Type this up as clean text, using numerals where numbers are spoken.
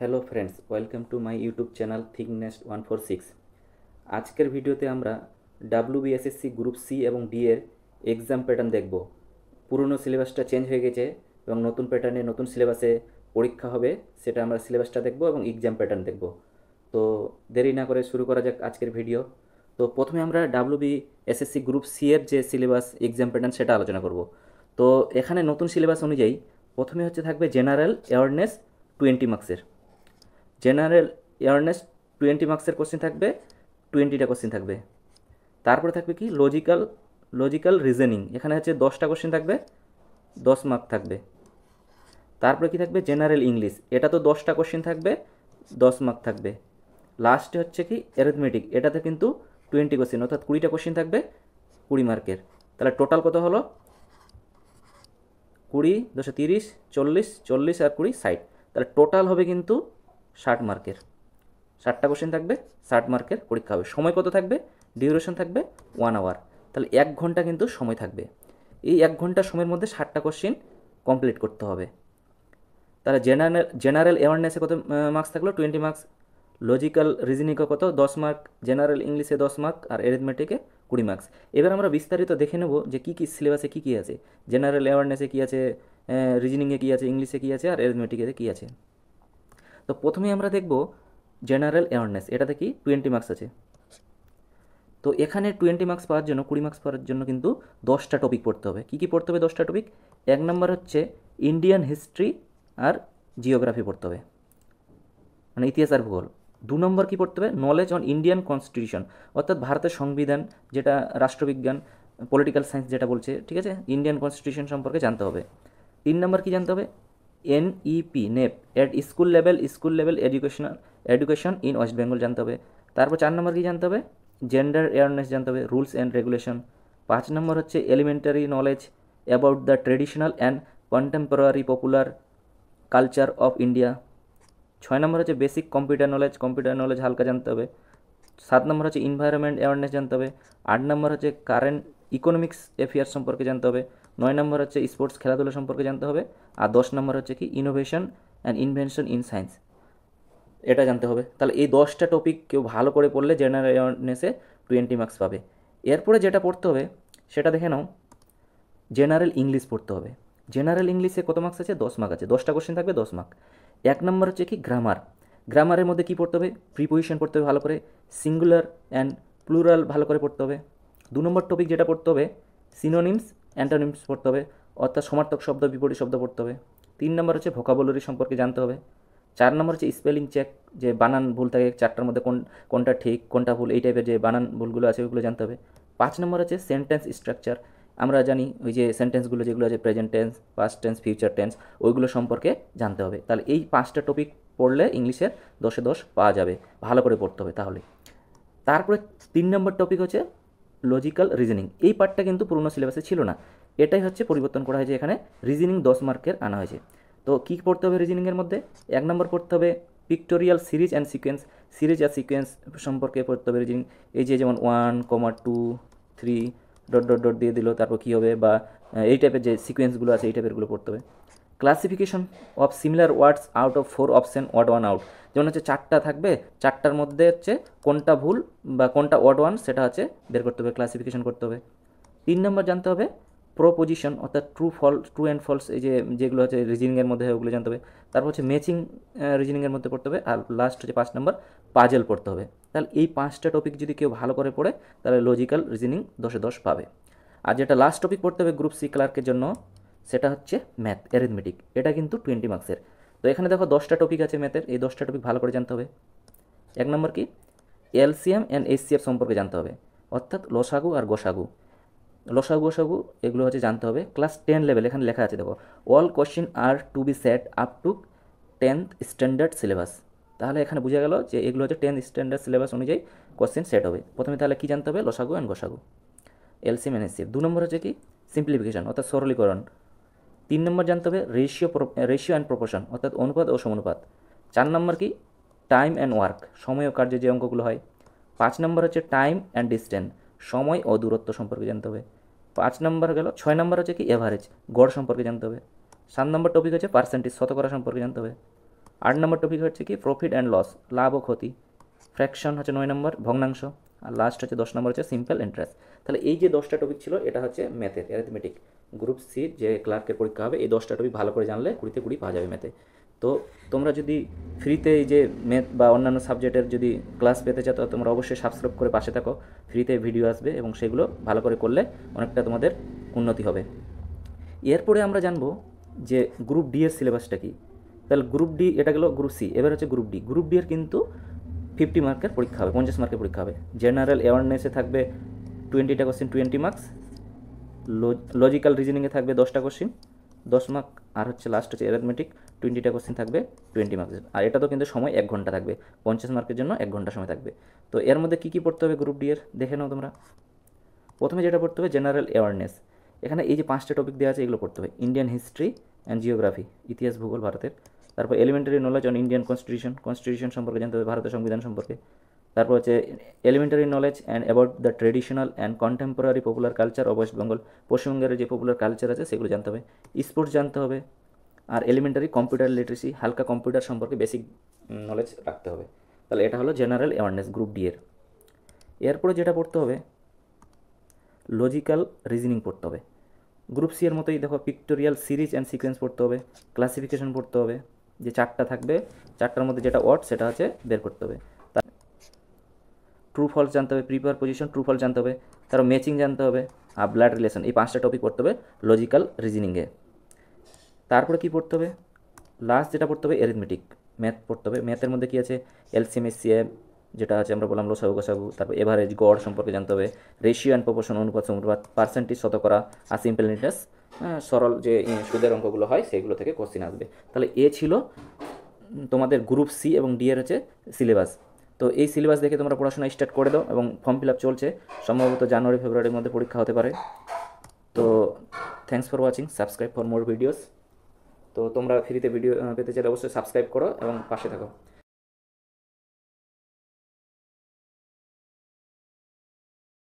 Hello friends, welcome to my YouTube channel থিংনেস্ট 146। আজকের ভিডিওতে আমরা ডাব্লিউবিএসএসসি গ্রুপ সি এবং ডি এর এক্সাম প্যাটার্ন দেখব। পুরনো সিলেবাসটা চেঞ্জ হয়ে গেছে এবং নতুন প্যাটার্নে নতুন সিলেবাসে পরীক্ষা হবে, সেটা আমরা সিলেবাসটা দেখব এবং এক্সাম প্যাটার্ন দেখব। তো দেরি না করে শুরু করা যাক আজকের ভিডিও। তো প্রথমে আমরা ডাব্লিউবিএসএসসি গ্রুপ সি এর যে সিলেবাস এক্সাম প্যাটার্ন সেটা আলোচনা করব। তো এখানে নতুন সিলেবাস অনুযায়ী প্রথমে থাকবে জেনারেল অ্যাওয়ারনেস 20 মার্কসের। জেনারেল অ্যাওয়ারনেস 20 মার্কসের কোশ্চেন থাকবে, 20টা কোশ্চেন থাকবে। তারপরে থাকবে কি লজিক্যাল রিজনিং, এখানে 10টা কোশ্চেন থাকবে, 10 মার্ক থাকবে। তারপরে কি থাকবে জেনারেল ইংলিশ, এটা তো 10টা কোশ্চেন থাকবে, 10 মার্ক থাকবে। লাস্টে কি অ্যারিথমেটিক, এটাতে কিন্তু 20 কোশ্চেন, অর্থাৎ 20টা কোশ্চেন থাকবে, 20 মার্কের। তাহলে টোটাল কত হলো? 20 10 30 40 40 আর 20 60। তাহলে টোটাল হবে কিন্তু 60 মার্কের। 60টা কোশ্চেন থাকবে, 60 মার্কের পরীক্ষা হবে। সময় কত থাকবে? ডিউরেশন থাকবে 1 আওয়ার। তাহলে 1 ঘন্টা কিন্তু সময় থাকবে। এই 1 ঘন্টা সময়ের মধ্যে 60টা কোশ্চেন কমপ্লিট করতে হবে। তাহলে জেনারেল অ্যাওয়ারনেসে কত মার্কস থাকলো? 20 মার্কস। লজিক্যাল রিজনিংয়ে কত? 10 মার্ক। জেনারেল ইংলিশে 10 মার্ক আর অ্যারিথমেটিকে 20 মার্কস। এবার আমরা বিস্তারিত দেখে নেব যে কী কী সিলেবাসে কী কী আছে। জেনারেল অ্যাওয়ারনেসে কী আছে, রিজনিংয়ে কী আছে, ইংলিশে কী আছে আর অ্যারিথমেটিকে কী আছে। তো প্রথমেই আমরা দেখব জেনারেল অ্যাওয়ারনেস, এটাতে কি 20 মার্কস আছে। তো এখানে 20 মার্কস পাওয়ার জন্য, 20 মার্কস পাওয়ার জন্য কিন্তু 10টা টপিক পড়তে হবে। কী কী পড়তে হবে? 10টা টপিক। 1 নম্বর ইন্ডিয়ান হিস্ট্রি আর জিওগ্রাফি পড়তে হবে, মানে ইতিহাস আর ভূগোল। 2 নম্বর কী পড়তে হবে? নলেজ অন ইন্ডিয়ান কনস্টিটিউশন, অর্থাৎ ভারতের সংবিধান, যেটা রাষ্ট্রবিজ্ঞান, পলিটিক্যাল সায়েন্স যেটা বলছে, ঠিক আছে, ইন্ডিয়ান কনস্টিটিউশন সম্পর্কে জানতে হবে। 3 নম্বর কী জানতে হবে? NEP NEP at school level education in West Bengal জানতে হবে। তারপর 4 নম্বর কী জানতে হবে? জেন্ডার অ্যাওয়ারনেস জানতে হবে, rules and regulation. 5 number elementary knowledge about the traditional and contemporary popular culture of India. 6 number basic computer knowledge হালকা জানতে হবে। 7 নম্বর এনভায়রনমেন্ট অ্যাওয়ারনেস জানতে হবে। 8 নম্বর কারেন্ট ইকোনমিক্স অ্যাফেয়ার্স সম্পর্কে জানতে হবে। 9 নম্বর স্পোর্টস, খেলাধুলা সম্পর্কে জানতে হবে। আর 10 নম্বর কি innovation and invention in science, এটা জানতে হবে। তাহলে এই 10টা টপিক কেউ ভালো করে পড়লে জেনারেল অ্যাওয়ারনেসে 20 মার্কস পাবে। এরপরে যেটা পড়তে হবে সেটা দেখে নাও, জেনারেল ইংলিশ পড়তে হবে। জেনারেল ইংলিশে কত মার্কস আছে? 10 মার্ক আছে। 10টা কোশ্চেন থাকবে, 10 মার্ক। 1 নম্বর কি গ্রামার। গ্রামারের মধ্যে কী পড়তে হবে? প্রিপোজিশন পড়তে হবে ভালো করে, সিঙ্গুলার অ্যান্ড প্লুরাল ভালো করে পড়তে হবে। 2 নম্বর টপিক যেটা পড়তে হবে, সিনোনিমস অ্যান্টোনিমস পড়তে হবে, অর্থাৎ সমার্থক শব্দ, বিপরীত শব্দ পড়তে হবে। 3 নম্বর ভোকাবুলারি সম্পর্কে জানতে হবে। 4 নম্বর স্পেলিং চেক, যে বানান ভুল থাকে 4টার মধ্যে কোনটা ঠিক কোনটা ভুল, এই টাইপের যে বানান ভুলগুলো আছে ওইগুলো জানতে হবে। 5 নম্বর সেন্টেন্স স্ট্রাকচার, আমরা জানি ওই যে সেন্টেন্সগুলো যেগুলো আছে present tense, past tense, future tense, ওইগুলো সম্পর্কে জানতে হবে। তাহলে এই 5টা টপিক পড়লে ইংলিশের 10এ 10 পাওয়া যাবে, ভালো করে পড়তে হবে তাহলে। তারপরে 3 নম্বর টপিক লজিক্যাল রিজনিং। এই পার্টটা কিন্তু পুরনো সিলেবাসে ছিল না, এটাই পরিবর্তন করা হয়েছে, এখানে রিজনিং 10 মার্কের আনা হয়েছে। তো কী পড়তে হবে রিজনিংয়ের মধ্যে? 1 নম্বর পড়তে হবে pictorial series and sequence, series আর সিকোয়েন্স সম্পর্কে পড়তে হবে রিজনিং। এই যে যেমন 1, 2, 3 ডট ডট ডট দিয়ে দিল, তারপর কী হবে, বা এই টাইপের যে সিকোয়েন্সগুলো আছে এই টাইপেরগুলো পড়তে হবে। Classification of similar words out of 4 option, word 1 out, যেমন 4টা থাকবে, 4টার মধ্যে কোনটা ভুল বা কোনটা ওয়ার্ড 1 সেটা বের করতে হবে, ক্লাসিফিকেশন করতে হবে। 3 নম্বর জানতে হবে প্রোপোজিশন, অর্থাৎ ট্রু অ্যান্ড ফলস, এই যে যেগুলো রিজনিংয়ের মধ্যে ওগুলো জানতে হবে। তারপর ম্যাচিং রিজনিংয়ের মধ্যে পড়তে হবে। আর লাস্ট 5 নম্বর পাজেল পড়তে হবে। তাহলে এই 5টা টপিক যদি কেউ ভালো করে পড়ে তাহলে লজিক্যাল রিজনিং 10এ 10 পাবে। আর যেটা লাস্ট টপিক পড়তে হবে গ্রুপ সি ক্লার্কের জন্য, সেটা ম্যাথ অ্যারিথমেটিক, এটা কিন্তু 20 মার্কসের। তো এখানে দেখো 10টা টপিক আছে ম্যাথের, এই 10টা টপিক ভালো করে জানতে হবে। 1 নম্বর কি এলসিএম অ্যান্ড এইচসিএফ সম্পর্কে জানতে হবে, অর্থাৎ লসাগু আর গোসাগু, গোসাগু এগুলো জানতে হবে। ক্লাস 10 লেভেল, এখানে লেখা আছে দেখো, all question are to be set up to 10th standard syllabus. তাহলে এখানে বোঝা গেল যে এগুলো 10th স্ট্যান্ডার্ড সিলেবাস অনুযায়ী কোশ্চেন সেট হবে। প্রথমে তাহলে কী জানতে হবে? লসাগু অ্যান্ড গোসাগু, এলসিএম অ্যান্ড এইচসিএফ। 2 নম্বর কি সিম্পলিফিকেশন, অর্থাৎ সরলীকরণ। 3 নম্বর জানতে হবে রেশিও অ্যান্ড প্রপোর্শন, অর্থাৎ অনুপাত ও সমানুপাত। 4 নম্বর কি টাইম অ্যান্ড ওয়ার্ক, সময় ও কার্যে যে অঙ্কগুলো হয়। 5 নম্বর টাইম অ্যান্ড ডিস্টেন্স, সময় ও দূরত্ব সম্পর্কে জানতে হবে। 5 নম্বর গেল। 6 নম্বর কি এভারেজ, গড় সম্পর্কে জানতে হবে। 7 নম্বর টপিক পার্সেন্টেজ, শতকরা সম্পর্কে জানতে হবে। 8 নম্বর টপিক হচ্ছে কি প্রফিট অ্যান্ড লস, লাভ ও ক্ষতি। ফ্র্যাকশন হচ্ছে 9 নম্বর, ভগ্নাংশ। আর লাস্ট হচ্ছে 10 নম্বর হচ্ছে সিম্পল ইন্টারেস্ট। তাহলে এই যে 10টা টপিক ছিল এটা হচ্ছে ম্যাথের অ্যারিথমেটিক গ্রুপ সি যে ক্লার্কের পরীক্ষা হবে, এই 10টা টপিক ভালো করে জানলে 20-তে 20 পাওয়া যাবে ম্যাথে। তো তোমরা যদি ফ্রিতে এই যে ম্যাথ বা অন্যান্য সাবজেক্টের যদি ক্লাস পেতে চাও তো তোমরা অবশ্যই সাবস্ক্রাইব করে পাশে থাকো। ফ্রিতে ভিডিও আসবে এবং সেগুলো ভালো করে করলে অনেকটা তোমাদের উন্নতি হবে। এরপরে আমরা জানবো যে গ্রুপ ডি এর সিলেবাসটা কী। তাহলে গ্রুপ ডি এটা গেল, গ্রুপ সি, এবার হচ্ছে গ্রুপ ডি। গ্রুপ ডি এর কিন্তু 50 মার্কের পরীক্ষা হবে, 50 মার্কের পরীক্ষা হবে। জেনারেল অ্যাওয়ারনেসে থাকবে 20টা কোশ্চেন, 20 মার্কস। লজিক্যাল রিজনিংয়ে থাকবে 10টা কোশ্চেন, 10 মার্ক। আর হচ্ছে লাস্ট হচ্ছে অ্যারিথমেটিক, 20টা কোশ্চেন থাকবে 20 মার্কস। আর এটা তো কিন্তু সময় 1 ঘন্টা থাকবে, 50 মার্কের জন্য 1 ঘন্টা সময় থাকবে। তো এর মধ্যে কী কী পড়তে হবে গ্রুপ ডি এর দেখে নাও তোমরা। প্রথমে যেটা পড়তে হবে জেনারেল অ্যাওয়ারনেস। এখানে এই যে 5টা টপিক দেওয়া আছে এগুলো পড়তে হবে। ইন্ডিয়ান হিস্ট্রি অ্যান্ড জিওগ্রাফি, ইতিহাস ভূগোল ভারতের। তারপর elementary knowledge on Indian constitution, constitution সম্পর্কে জানতে হবে, ভারতের সংবিধান সম্পর্কে। তারপর হচ্ছে elementary knowledge and about the traditional and contemporary popular culture of West Bengal, পশ্চিমবঙ্গের যে পপুলার কালচার আছে সেগুলো জানতে হবে। স্পোর্টস জানতে হবে। আর এলিমেন্টারি কম্পিউটার লিটারেসি, হালকা কম্পিউটার সম্পর্কে বেসিক নলেজ রাখতে হবে। তাহলে এটা হলো জেনারেল অ্যাওয়ারনেস গ্রুপ ডি এর। এরপরে যেটা পড়তে হবে লজিক্যাল রিজনিং পড়তে হবে। গ্রুপ সি এর মতোই দেখো পিক্টোরিয়াল সিরিজ অ্যান্ড সিকোয়েন্স পড়তে হবে, ক্লাসিফিকেশন পড়তে হবে, যে 4টা থাকবে 4টার মধ্যে যেটা ওয়ার্ড সেটা হচ্ছে বের করতে হবে। ট্রু ফলস জানতে হবে, প্রিপেয়ার পজিশন, ট্রু ফলস জানতে হবে, তারপর ম্যাচিং জানতে হবে, আর ব্লাড রিলেশন। এই 5টা টপিক পড়তে হবে লজিক্যাল রিজনিংয়ে। তারপরে কি পড়তে হবে, লাস্ট যেটা পড়তে হবে অ্যারিথমেটিক, ম্যাথ পড়তে হবে। ম্যাথের মধ্যে কী আছে, এলসিএম এসসিএম যেটা আছে আমরা বললাম, লসাগু গসাগু, তারপর এভারেজ গড় সম্পর্কে জানতে হবে, রেশিও অ্যান্ড প্রপোর্শন, অনুপাত অনুপাত, পার্সেন্টেজ শতকরা, আর সিম্পল ইন্টারেস্ট, সরল যে সুদের অঙ্কগুলো হয় সেগুলো থেকে কোশ্চিন আসবে। তাহলে এ ছিল তোমাদের গ্রুপ সি এবং ডি এর হচ্ছে সিলেবাস। তো এই সিলেবাস দেখে তোমরা পড়াশোনা স্টার্ট করে দাও এবং ফর্ম ফিল আপ চলছে, সম্ভবত জানুয়ারি ফেব্রুয়ারির মধ্যে পরীক্ষা হতে পারে। তো thanks for watching, subscribe for more videos. তো তোমরা ফ্রিতে ভিডিও পেতে চাইলে অবশ্যই সাবস্ক্রাইব করো এবং পাশে থাকো।